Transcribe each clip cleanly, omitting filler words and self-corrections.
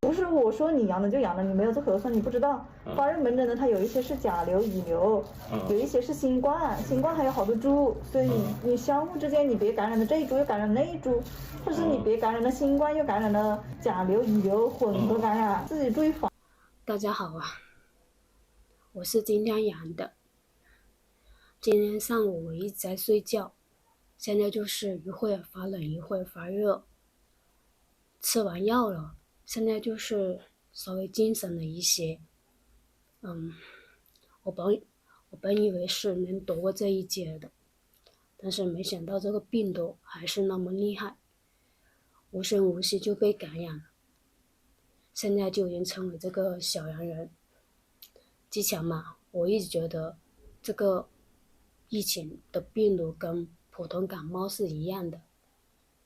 不是我说你阳了就阳了，你没有做核酸你不知道。发热门诊的它有一些是甲流、乙流，有一些是新冠，新冠还有好多株，所以你相互之间你别感染了这一株又感染那一株，或者是你别感染了新冠又感染了甲流、乙流混合感染，自己注意防。大家好啊，我是今天阳的。今天上午我一直在睡觉，现在就是一会儿发冷一会儿发热，吃完药了，现在就是稍微精神了一些。我本以为是能躲过这一劫的，但是没想到这个病毒还是那么厉害，无声无息就被感染了，现在就已经成为这个小阳人。之前嘛，我一直觉得这个疫情的病毒跟普通感冒是一样的，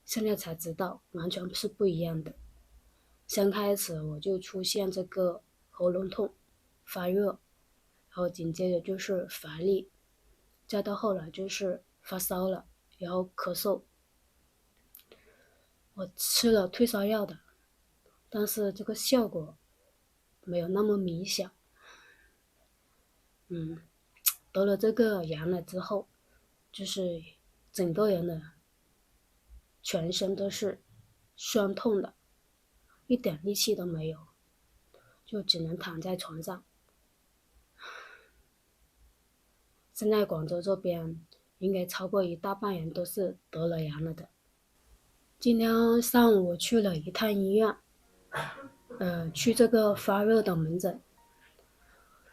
现在才知道完全是不一样的。先开始我就出现这个喉咙痛、发热，然后紧接着就是乏力，再到后来就是发烧了，然后咳嗽。我吃了退烧药的，但是这个效果没有那么明显。得了这个阳了之后，就是整个人的全身都是酸痛的，一点力气都没有，就只能躺在床上。现在广州这边应该超过一大半人都是得了阳了的。今天上午我去了一趟医院，去这个发热的门诊，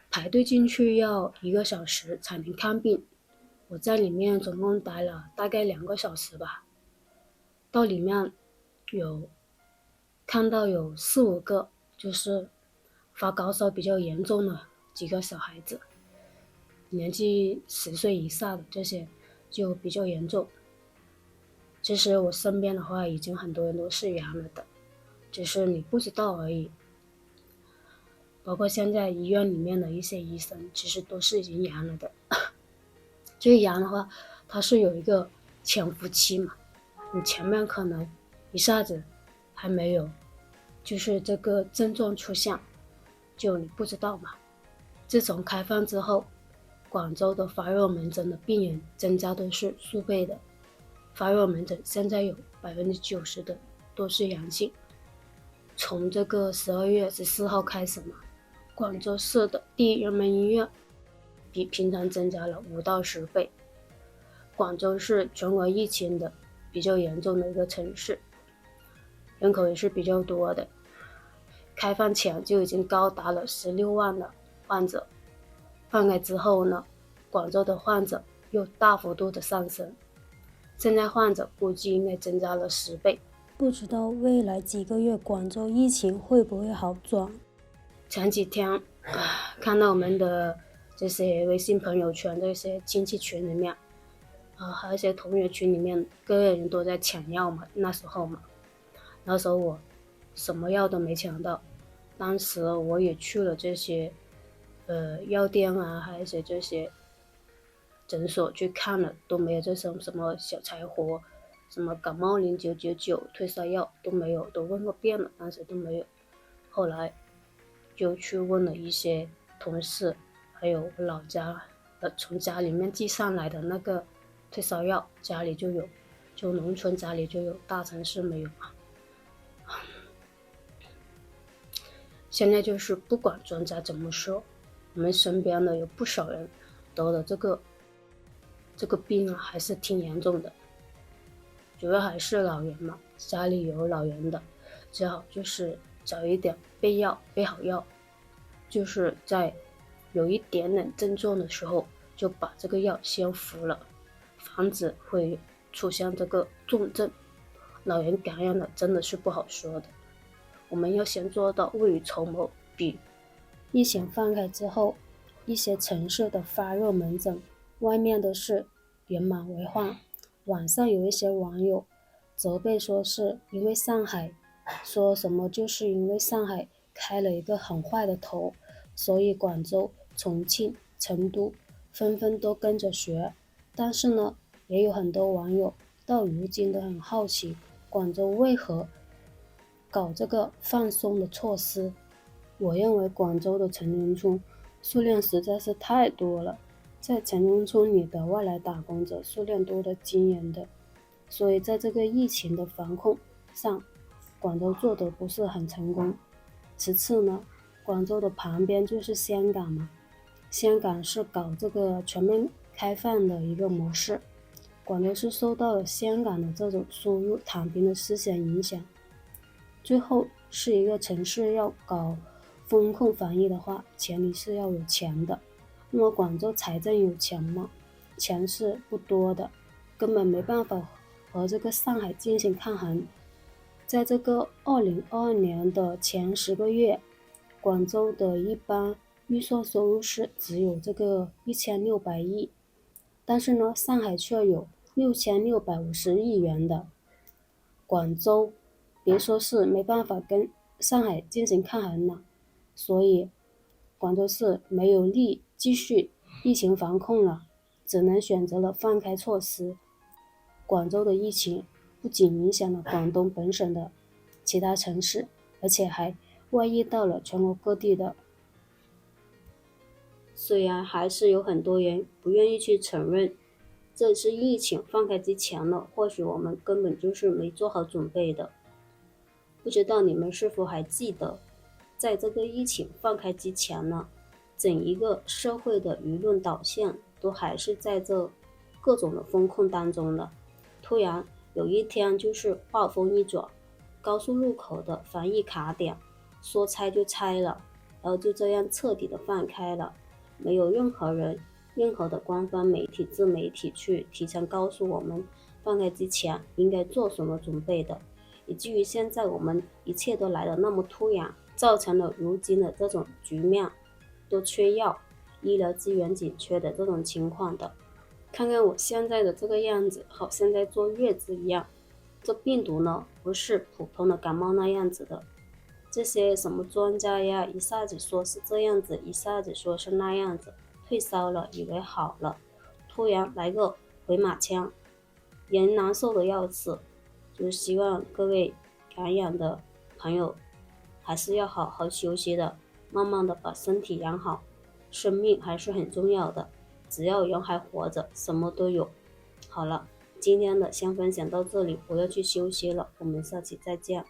排队进去要1个小时才能看病。我在里面总共待了大概2个小时吧，到里面看到有4、5个就是发高烧比较严重的几个小孩子，年纪10岁以下的这些就比较严重。其实我身边的话已经很多人都是阳了的，只是你不知道而已。包括现在医院里面的一些医生其实都是已经阳了的。这个阳的话它是有一个潜伏期嘛，你前面可能一下子还没有就是这个症状出现，就你不知道嘛。自从开放之后，广州的发热门诊的病人增加都是数倍的，发热门诊现在有90%的都是阳性。从这个12月14号开始嘛，广州市的第一人民医院比平常增加了5到10倍。广州是全国疫情的比较严重的一个城市，人口也是比较多的，开放前就已经高达了16万的患者，放开之后呢，广州的患者又大幅度的上升，现在患者估计应该增加了10倍。不知道未来几个月广州疫情会不会好转？前几天看到我们的这些微信朋友圈、这些亲戚群里面还有一些同学群里面，各个人都在抢药嘛。那时候我什么药都没抢到，当时我也去了这些药店啊，还有一些这些诊所去看了，都没有这种什么小柴胡、什么感冒0999退烧药都没有，都问过遍了，当时都没有。后来就去问了一些同事，还有我老家从家里面寄上来的那个退烧药，家里就有，就农村家里就有，大城市没有嘛。现在就是不管专家怎么说，我们身边的有不少人得了这个病还是挺严重的。主要还是老人嘛，家里有老人的，最好就是早一点备好药，就是在有一点点症状的时候就把这个药先服了，防止会出现这个重症。老人感染了真的是不好说的，我们要先做到未雨绸缪。比疫情放开之后，一些城市的发热门诊外面都是人满为患。网上有一些网友责备说是因为上海，说什么就是因为上海开了一个很坏的头，所以广州、重庆、成都纷纷都跟着学。但是呢，也有很多网友到如今都很好奇，广州为何搞这个放松的措施。我认为广州的城中村数量实在是太多了，在城中村里的外来打工者数量多得惊人的，所以在这个疫情的防控上，广州做得不是很成功。其次呢，广州的旁边就是香港嘛，香港是搞这个全面开放的一个模式，广州是受到了香港的这种输入躺平的思想影响。最后是一个城市要搞风控防疫的话，前提是要有钱的。那么广州财政有钱吗？钱是不多的，根本没办法和这个上海进行抗衡。在这个2022年的前10个月，广州的一般预算收入是只有这个1600亿，但是呢，上海却有6650亿元的。广州别说是没办法跟上海进行抗衡了，所以广州市没有力继续疫情防控了，只能选择了放开措施。广州的疫情不仅影响了广东本省的其他城市，而且还外溢到了全国各地的。虽然还是有很多人不愿意去承认，这次疫情放开之前呢，或许我们根本就是没做好准备的。不知道你们是否还记得，在这个疫情放开之前呢，整一个社会的舆论导向都还是在这各种的风控当中的。突然有一天就是话锋一转，高速路口的防疫卡点说拆就拆了，然后就这样彻底的放开了，没有任何人任何的官方媒体自媒体去提前告诉我们放开之前应该做什么准备的，以至于现在我们一切都来得那么突然，造成了如今的这种局面，都缺药，医疗资源紧缺的这种情况的。看看我现在的这个样子，好像在坐月子一样。这病毒呢，不是普通的感冒那样子的，这些什么专家呀，一下子说是这样子，一下子说是那样子，退烧了以为好了，突然来个回马枪，人难受的要死。就是希望各位感染的朋友还是要好好休息的，慢慢的把身体养好，生命还是很重要的，只要人还活着，什么都有。好了，今天的先分享到这里，我要去休息了，我们下期再见。